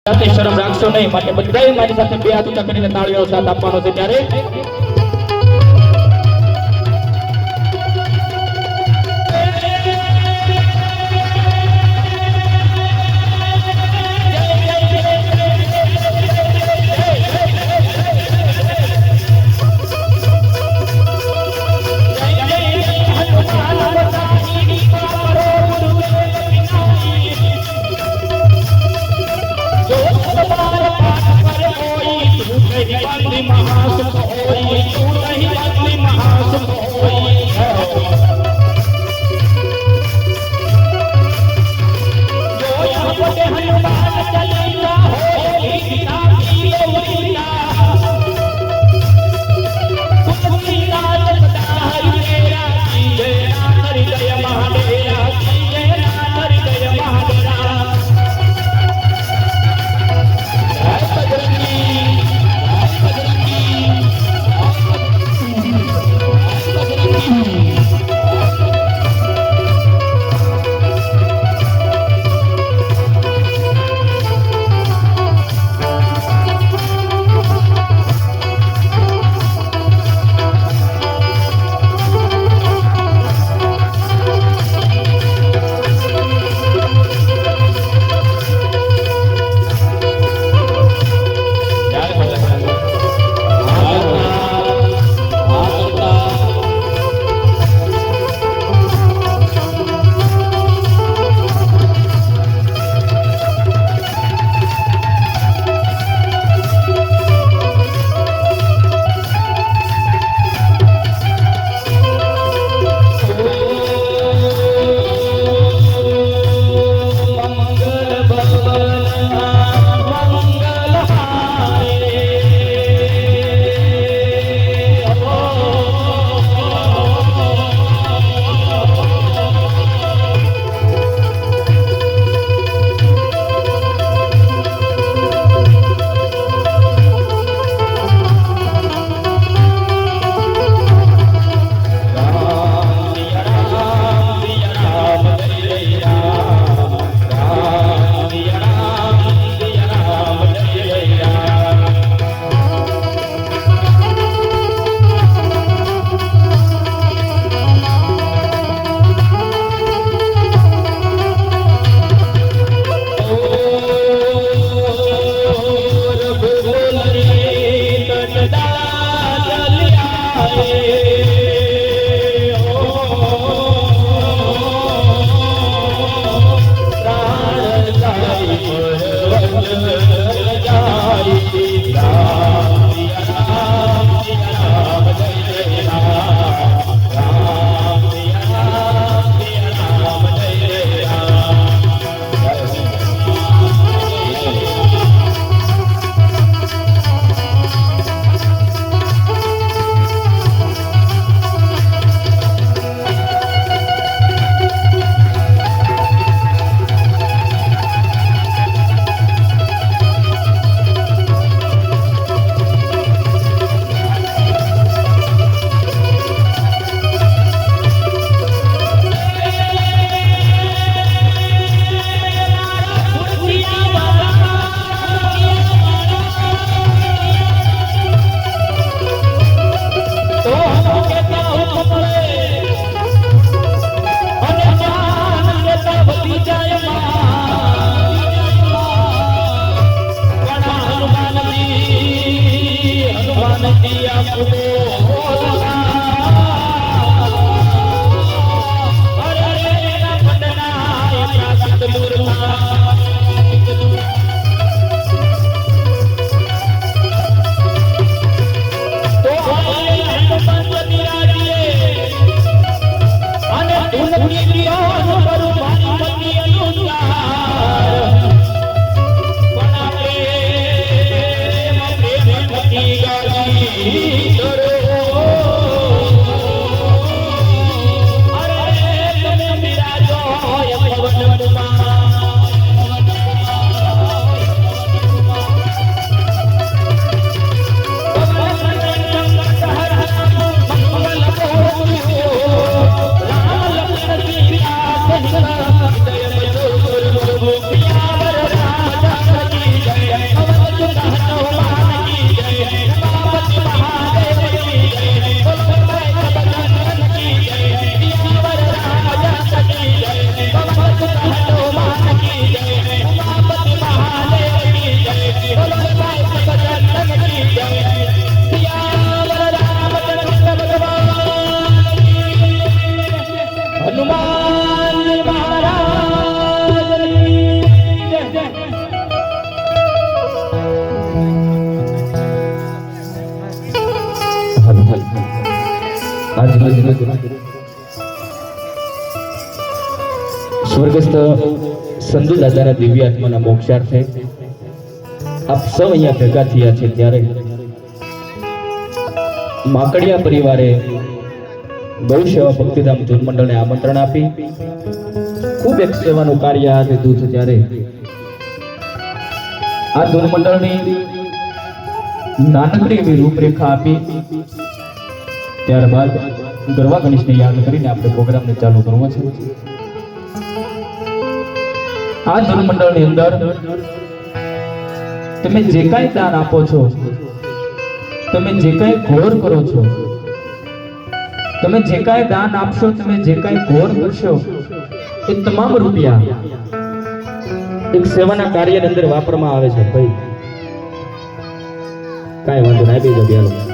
સાથે શરમ રાખશો નહીં, માટે બધાએ મારી સાથે બે હાથ ઊંચા કરીને તાળીઓનો સાથ આપવાનો છે. ત્યારે સ્વર્ગસ્થ સંધુ દાદાના દિવ્ય આત્માના મોક્ષાર્થે આપ સૌ અહીંયા ભેગા થયા છે ત્યારે માકડિયા પરિવારે ગૌ સેવા ભક્તિધામ જૂન મંડળને આમંત્રણ આપી ખૂબ એક સેવાનું કાર્ય હાથ લીધું છે ત્યારે આ જૂન મંડળની નાનકડી એવી રૂપરેખા આપી ત્યારબાદ ગરવા ગણેશને યાદ કરીને આપણે પ્રોગ્રામને ચાલુ કરવો છે. આ જૂન મંડળની અંદર તમે જે કાંઈ દાન આપો છો, તમે જે કાંઈ ઘોર કરો છો, તમે જે કાંઈ દાન આપશો, તમે જે કાંઈ ઘોર કરશો, એ તમામ રૂપિયા એક સેવાના કાર્યની અંદર વાપરવામાં આવે છે. ભાઈ કાંઈ વાંધો ના, આપી દો.